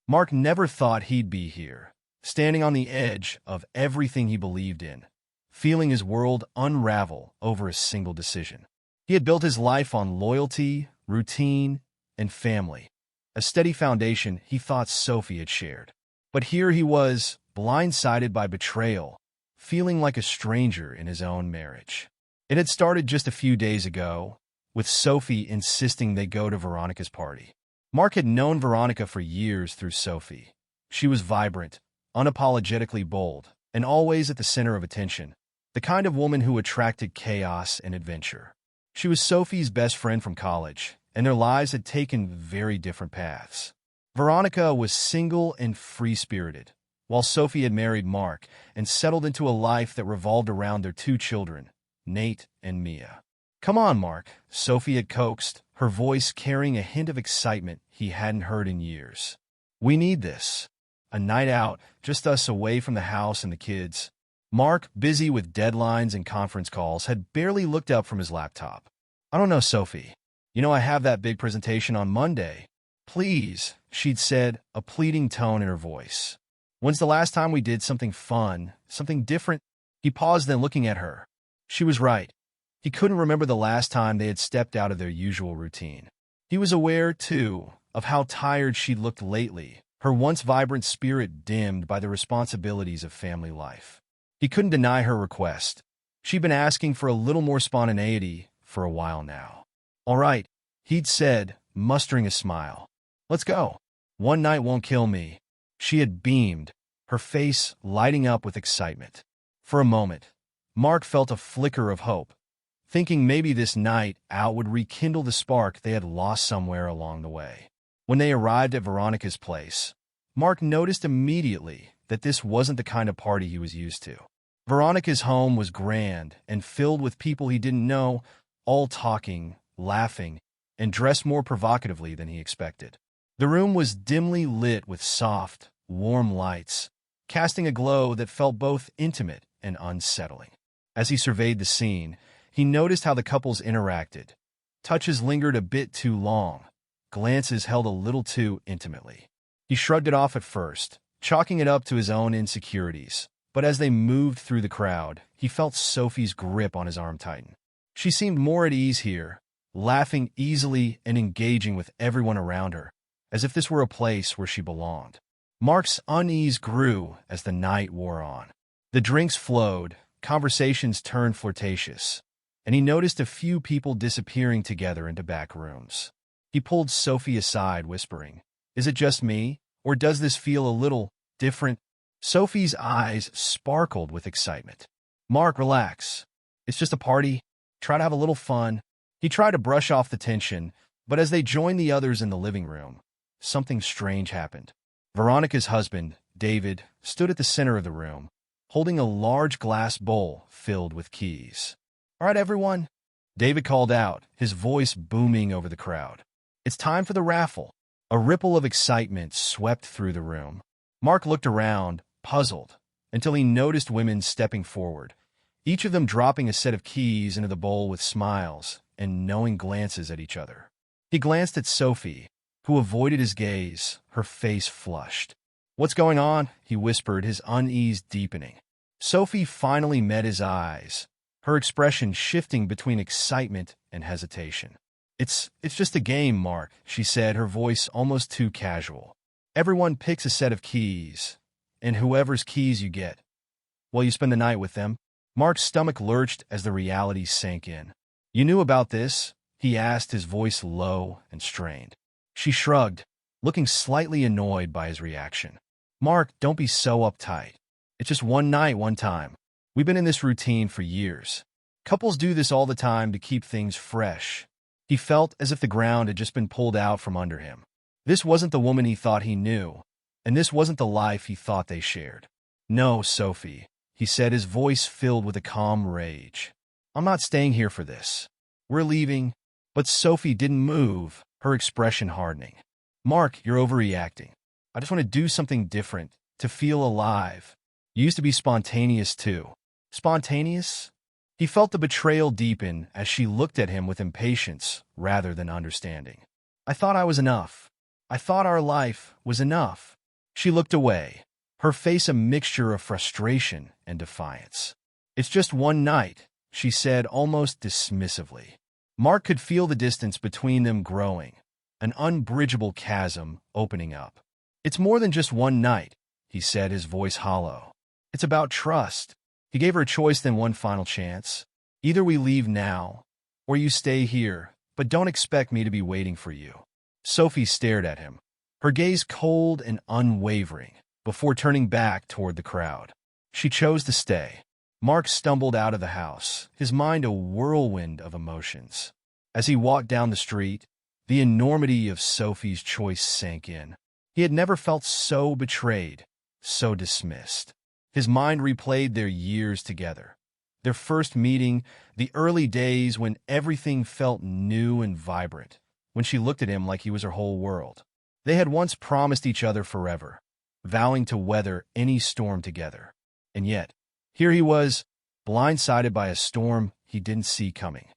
Mark never thought he'd be here, standing on the edge of everything he believed in, feeling his world unravel over a single decision. He had built his life on loyalty, routine, and family, a steady foundation he thought Sophie had shared. But here he was, blindsided by betrayal, feeling like a stranger in his own marriage. It had started just a few days ago, with Sophie insisting they go to Veronica's party. Mark had known Veronica for years through Sophie. She was vibrant, unapologetically bold, and always at the center of attention, the kind of woman who attracted chaos and adventure. She was Sophie's best friend from college, and their lives had taken very different paths. Veronica was single and free-spirited, while Sophie had married Mark and settled into a life that revolved around their two children, Nate and Mia. "Come on, Mark," Sophie had coaxed, her voice carrying a hint of excitement he hadn't heard in years. "We need this. A night out, just us away from the house and the kids." Mark, busy with deadlines and conference calls, had barely looked up from his laptop. "I don't know, Sophie. I have that big presentation on Monday." "Please," she'd said, a pleading tone in her voice. "When's the last time we did something fun, something different?" He paused, then looking at her. She was right. He couldn't remember the last time they had stepped out of their usual routine. He was aware, too, of how tired she'd looked lately, her once vibrant spirit dimmed by the responsibilities of family life. He couldn't deny her request. She'd been asking for a little more spontaneity for a while now. "All right," he'd said, mustering a smile. "Let's go. One night won't kill me." She had beamed, her face lighting up with excitement. For a moment, Mark felt a flicker of hope, thinking maybe this night out would rekindle the spark they had lost somewhere along the way. When they arrived at Veronica's place, Mark noticed immediately that this wasn't the kind of party he was used to. Veronica's home was grand and filled with people he didn't know, all talking, laughing, and dressed more provocatively than he expected. The room was dimly lit with soft, warm lights, casting a glow that felt both intimate and unsettling. As he surveyed the scene, he noticed how the couples interacted. Touches lingered a bit too long, glances held a little too intimately. He shrugged it off at first, chalking it up to his own insecurities, but as they moved through the crowd, he felt Sophie's grip on his arm tighten. She seemed more at ease here, laughing easily and engaging with everyone around her, as if this were a place where she belonged. Mark's unease grew as the night wore on. The drinks flowed, conversations turned flirtatious, and he noticed a few people disappearing together into back rooms. He pulled Sophie aside, whispering, "Is it just me, or does this feel a little different?" Sophie's eyes sparkled with excitement. "Mark, relax. It's just a party. Try to have a little fun." He tried to brush off the tension, but as they joined the others in the living room, something strange happened. Veronica's husband, David, stood at the center of the room, holding a large glass bowl filled with keys. "All right, everyone," David called out, his voice booming over the crowd. "It's time for the raffle." A ripple of excitement swept through the room. Mark looked around, puzzled, until he noticed women stepping forward, each of them dropping a set of keys into the bowl with smiles and knowing glances at each other. He glanced at Sophie, who avoided his gaze, her face flushed. "What's going on?" he whispered, his unease deepening. Sophie finally met his eyes, her expression shifting between excitement and hesitation. It's just a game, Mark," she said, her voice almost too casual. "Everyone picks a set of keys, and whoever's keys you get, well, you spend the night with them." Mark's stomach lurched as the reality sank in. "You knew about this?" he asked, his voice low and strained. She shrugged, looking slightly annoyed by his reaction. "Mark, don't be so uptight. It's just one night, one time. We've been in this routine for years. Couples do this all the time to keep things fresh." He felt as if the ground had just been pulled out from under him. This wasn't the woman he thought he knew, and this wasn't the life he thought they shared. "No, Sophie," he said, his voice filled with a calm rage. "I'm not staying here for this. We're leaving." But Sophie didn't move, her expression hardening. "Mark, you're overreacting. I just want to do something different, to feel alive. You used to be spontaneous, too." "Spontaneous?" He felt the betrayal deepen as she looked at him with impatience rather than understanding. "I thought I was enough. I thought our life was enough." She looked away, her face a mixture of frustration and defiance. "It's just one night," she said almost dismissively. Mark could feel the distance between them growing, an unbridgeable chasm opening up. "It's more than just one night," he said, his voice hollow. "It's about trust." He gave her a choice, then one final chance. "Either we leave now, or you stay here, but don't expect me to be waiting for you." Sophie stared at him, her gaze cold and unwavering, before turning back toward the crowd. She chose to stay. Mark stumbled out of the house, his mind a whirlwind of emotions. As he walked down the street, the enormity of Sophie's choice sank in. He had never felt so betrayed, so dismissed. His mind replayed their years together, their first meeting, the early days when everything felt new and vibrant, when she looked at him like he was her whole world. They had once promised each other forever, vowing to weather any storm together. And yet, here he was, blindsided by a storm he didn't see coming.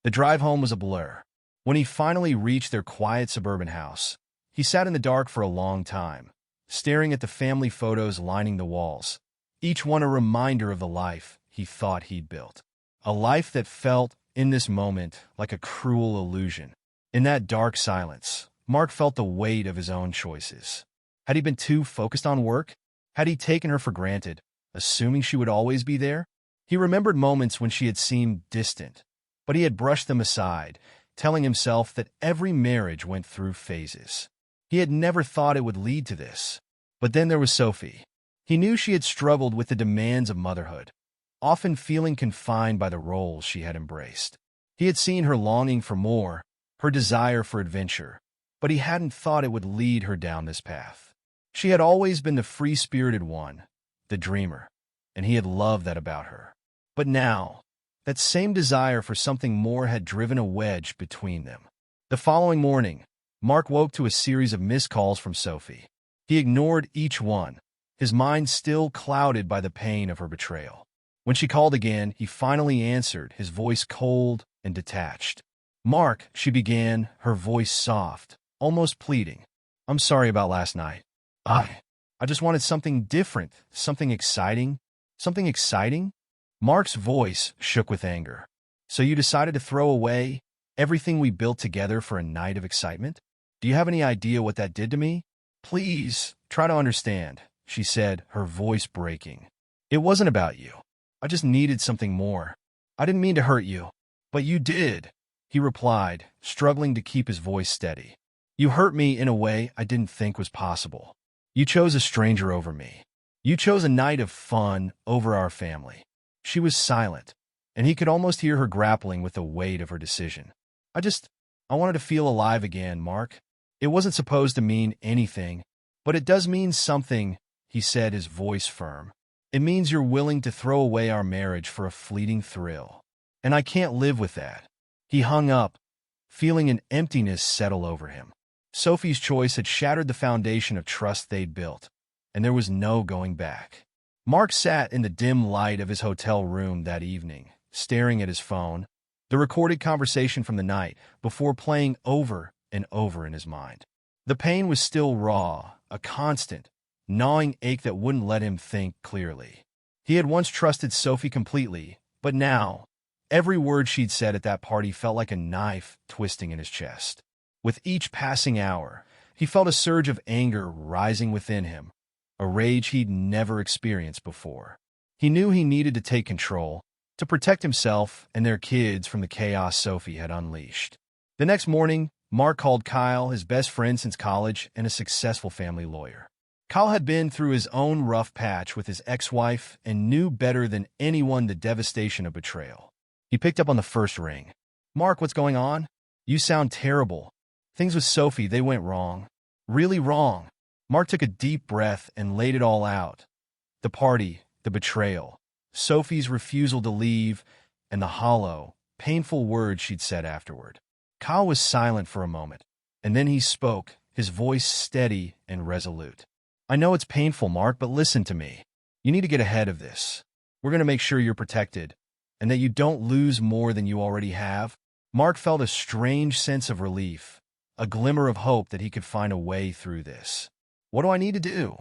The drive home was a blur. When he finally reached their quiet suburban house, he sat in the dark for a long time, staring at the family photos lining the walls, each one a reminder of the life he thought he'd built. A life that felt, in this moment, like a cruel illusion. In that dark silence, Mark felt the weight of his own choices. Had he been too focused on work? Had he taken her for granted, assuming she would always be there? He remembered moments when she had seemed distant, but he had brushed them aside, telling himself that every marriage went through phases. He had never thought it would lead to this. But then there was Sophie. He knew she had struggled with the demands of motherhood, often feeling confined by the roles she had embraced. He had seen her longing for more, her desire for adventure, but he hadn't thought it would lead her down this path. She had always been the free-spirited one, the dreamer, and he had loved that about her. But now, that same desire for something more had driven a wedge between them. The following morning, Mark woke to a series of missed calls from Sophie. He ignored each one, his mind still clouded by the pain of her betrayal. When she called again, he finally answered, his voice cold and detached. "Mark," she began, her voice soft, almost pleading. "I'm sorry about last night. I just wanted something different, something exciting." "Something exciting?" Mark's voice shook with anger. "So you decided to throw away everything we built together for a night of excitement? Do you have any idea what that did to me? Please, try to understand," she said, her voice breaking. "It wasn't about you. I just needed something more. I didn't mean to hurt you." "But you did," he replied, struggling to keep his voice steady. "You hurt me in a way I didn't think was possible. You chose a stranger over me. You chose a night of fun over our family." She was silent, and he could almost hear her grappling with the weight of her decision. I wanted to feel alive again, Mark. It wasn't supposed to mean anything, but it does mean something," he said, his voice firm. "It means you're willing to throw away our marriage for a fleeting thrill. And I can't live with that." He hung up, feeling an emptiness settle over him. Sophie's choice had shattered the foundation of trust they'd built, and there was no going back. Mark sat in the dim light of his hotel room that evening, staring at his phone, the recorded conversation from the night, before playing over and over in his mind. The pain was still raw, a constant, gnawing ache that wouldn't let him think clearly. He had once trusted Sophie completely, but now, every word she'd said at that party felt like a knife twisting in his chest. With each passing hour, he felt a surge of anger rising within him, a rage he'd never experienced before. He knew he needed to take control, to protect himself and their kids from the chaos Sophie had unleashed. The next morning, Mark called Kyle, his best friend since college and a successful family lawyer. Kyle had been through his own rough patch with his ex-wife and knew better than anyone the devastation of betrayal. He picked up on the first ring. "Mark, what's going on? You sound terrible. Things with Sophie, they went wrong. Really wrong." Mark took a deep breath and laid it all out. The party, the betrayal, Sophie's refusal to leave, and the hollow, painful words she'd said afterward. Kyle was silent for a moment, and then he spoke, his voice steady and resolute. "I know it's painful, Mark, but listen to me. You need to get ahead of this. We're going to make sure you're protected, and that you don't lose more than you already have." Mark felt a strange sense of relief, a glimmer of hope that he could find a way through this. What do I need to do?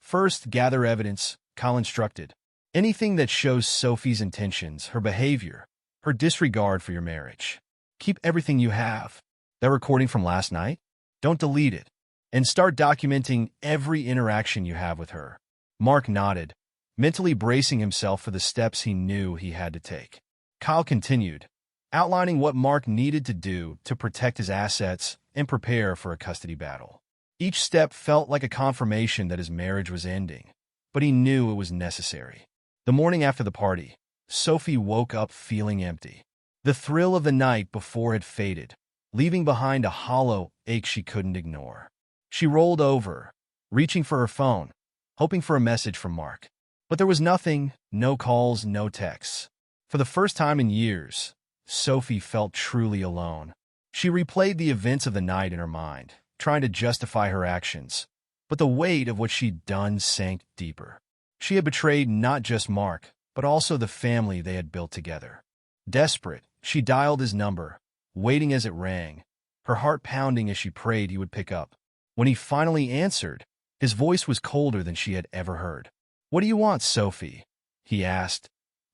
First, gather evidence, Kyle instructed. Anything that shows Sophie's intentions, her behavior, her disregard for your marriage. Keep everything you have. That recording from last night? Don't delete it. And start documenting every interaction you have with her. Mark nodded, mentally bracing himself for the steps he knew he had to take. Kyle continued, outlining what Mark needed to do to protect his assets and prepare for a custody battle. Each step felt like a confirmation that his marriage was ending, but he knew it was necessary. The morning after the party, Sophie woke up feeling empty. The thrill of the night before had faded, leaving behind a hollow ache she couldn't ignore. She rolled over, reaching for her phone, hoping for a message from Mark. But there was nothing, no calls, no texts. For the first time in years, Sophie felt truly alone. She replayed the events of the night in her mind, trying to justify her actions, but the weight of what she'd done sank deeper. She had betrayed not just Mark, but also the family they had built together. Desperate, she dialed his number, waiting as it rang, her heart pounding as she prayed he would pick up. When he finally answered, his voice was colder than she had ever heard. "What do you want, Sophie?" he asked,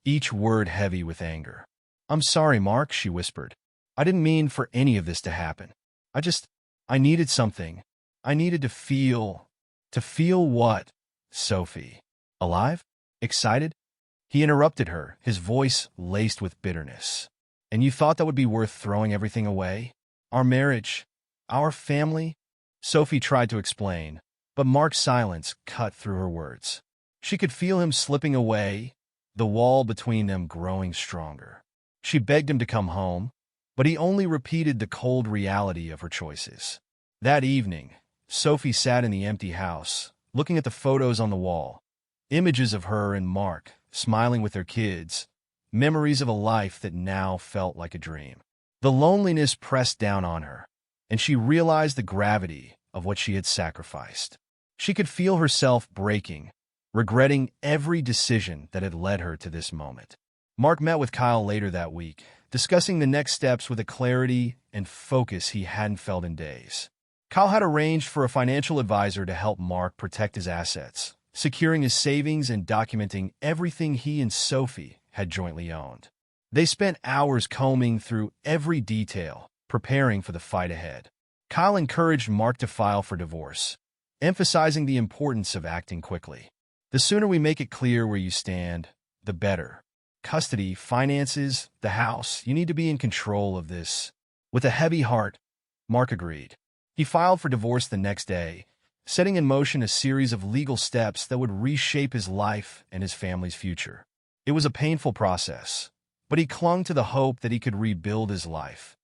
each word heavy with anger. "I'm sorry, Mark," she whispered. "I didn't mean for any of this to happen. I needed something. I needed to feel." "To feel what, Sophie? Alive? Excited?" He interrupted her, his voice laced with bitterness. "And you thought that would be worth throwing everything away? Our marriage? Our family?" Sophie tried to explain, but Mark's silence cut through her words. She could feel him slipping away, the wall between them growing stronger. She begged him to come home, but he only repeated the cold reality of her choices. That evening, Sophie sat in the empty house, looking at the photos on the wall, images of her and Mark, smiling with their kids, memories of a life that now felt like a dream. The loneliness pressed down on her, and she realized the gravity of what she had sacrificed. She could feel herself breaking, regretting every decision that had led her to this moment. Mark met with Kyle later that week, discussing the next steps with a clarity and focus he hadn't felt in days. Kyle had arranged for a financial advisor to help Mark protect his assets, securing his savings and documenting everything he and Sophie had jointly owned. They spent hours combing through every detail, preparing for the fight ahead. Kyle encouraged Mark to file for divorce, emphasizing the importance of acting quickly. "The sooner we make it clear where you stand, the better. Custody, finances, the house, you need to be in control of this." With a heavy heart, Mark agreed. He filed for divorce the next day, setting in motion a series of legal steps that would reshape his life and his family's future. It was a painful process, but he clung to the hope that he could rebuild his life,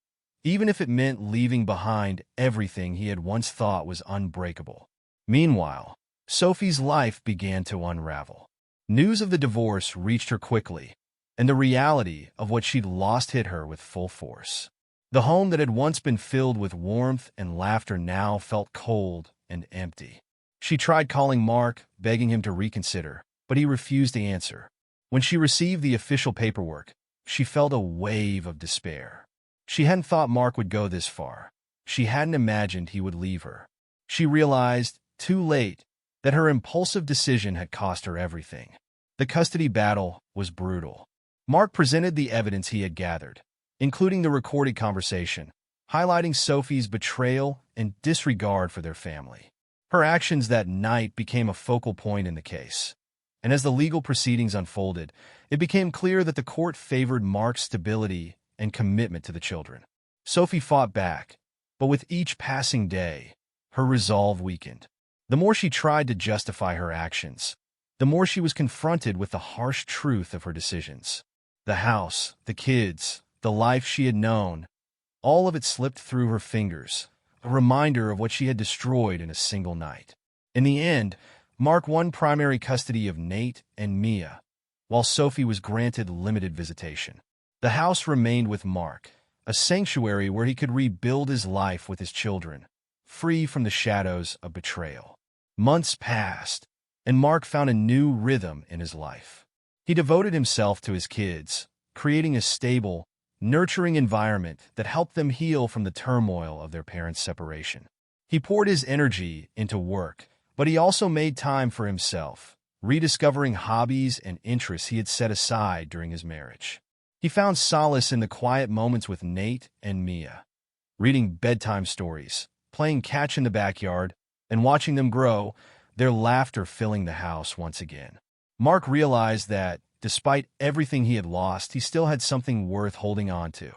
even if it meant leaving behind everything he had once thought was unbreakable. Meanwhile, Sophie's life began to unravel. News of the divorce reached her quickly, and the reality of what she'd lost hit her with full force. The home that had once been filled with warmth and laughter now felt cold and empty. She tried calling Mark, begging him to reconsider, but he refused to answer. When she received the official paperwork, she felt a wave of despair. She hadn't thought Mark would go this far. She hadn't imagined he would leave her. She realized, too late, that her impulsive decision had cost her everything. The custody battle was brutal. Mark presented the evidence he had gathered, including the recorded conversation, highlighting Sophie's betrayal and disregard for their family. Her actions that night became a focal point in the case. And as the legal proceedings unfolded, it became clear that the court favored Mark's stability and commitment to the children. Sophie fought back, but with each passing day, her resolve weakened. The more she tried to justify her actions, the more she was confronted with the harsh truth of her decisions. The house, the kids, the life she had known, all of it slipped through her fingers, a reminder of what she had destroyed in a single night. In the end, Mark won primary custody of Nate and Mia, while Sophie was granted limited visitation. The house remained with Mark, a sanctuary where he could rebuild his life with his children, free from the shadows of betrayal. Months passed, and Mark found a new rhythm in his life. He devoted himself to his kids, creating a stable, nurturing environment that helped them heal from the turmoil of their parents' separation. He poured his energy into work, but he also made time for himself, rediscovering hobbies and interests he had set aside during his marriage. He found solace in the quiet moments with Nate and Mia, reading bedtime stories, playing catch in the backyard, and watching them grow, their laughter filling the house once again. Mark realized that, despite everything he had lost, he still had something worth holding on to.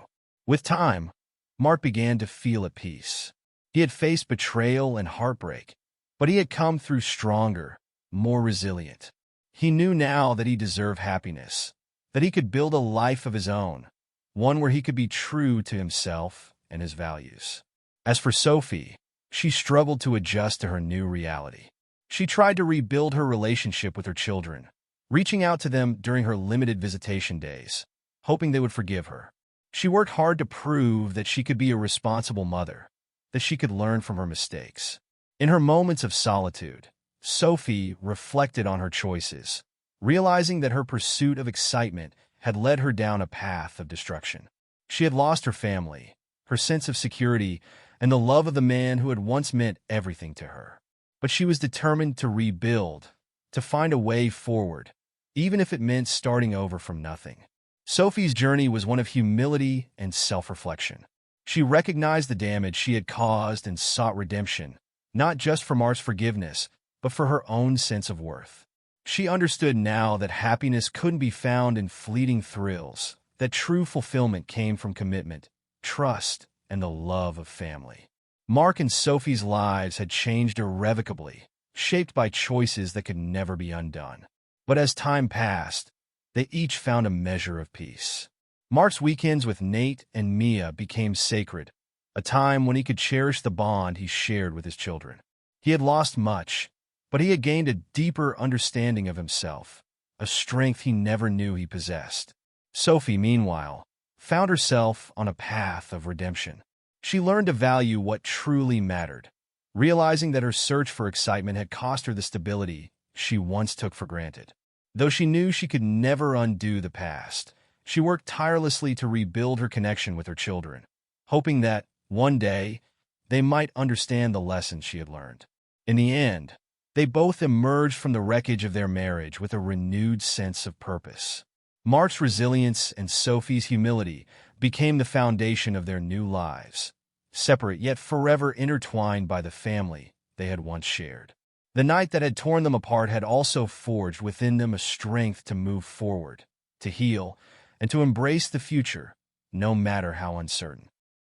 With time, Mark began to feel at peace. He had faced betrayal and heartbreak, but he had come through stronger, more resilient. He knew now that he deserved happiness, that he could build a life of his own, one where he could be true to himself and his values. As for Sophie, she struggled to adjust to her new reality. She tried to rebuild her relationship with her children, reaching out to them during her limited visitation days, hoping they would forgive her. She worked hard to prove that she could be a responsible mother, that she could learn from her mistakes. In her moments of solitude, Sophie reflected on her choices, realizing that her pursuit of excitement had led her down a path of destruction. She had lost her family, her sense of security, and the love of the man who had once meant everything to her. But she was determined to rebuild, to find a way forward, even if it meant starting over from nothing. Sophie's journey was one of humility and self-reflection. She recognized the damage she had caused and sought redemption, not just for Mark's forgiveness, but for her own sense of worth. She understood now that happiness couldn't be found in fleeting thrills, that true fulfillment came from commitment, trust, and the love of family. Mark and Sophie's lives had changed irrevocably, shaped by choices that could never be undone. But as time passed, they each found a measure of peace. Mark's weekends with Nate and Mia became sacred, a time when he could cherish the bond he shared with his children. He had lost much, but he had gained a deeper understanding of himself, a strength he never knew he possessed. Sophie, meanwhile, found herself on a path of redemption. She learned to value what truly mattered, realizing that her search for excitement had cost her the stability she once took for granted. Though she knew she could never undo the past, she worked tirelessly to rebuild her connection with her children, hoping that, one day, they might understand the lessons she had learned. In the end, they both emerged from the wreckage of their marriage with a renewed sense of purpose. Mark's resilience and Sophie's humility became the foundation of their new lives, separate yet forever intertwined by the family they had once shared. The night that had torn them apart had also forged within them a strength to move forward, to heal, and to embrace the future, no matter how uncertain.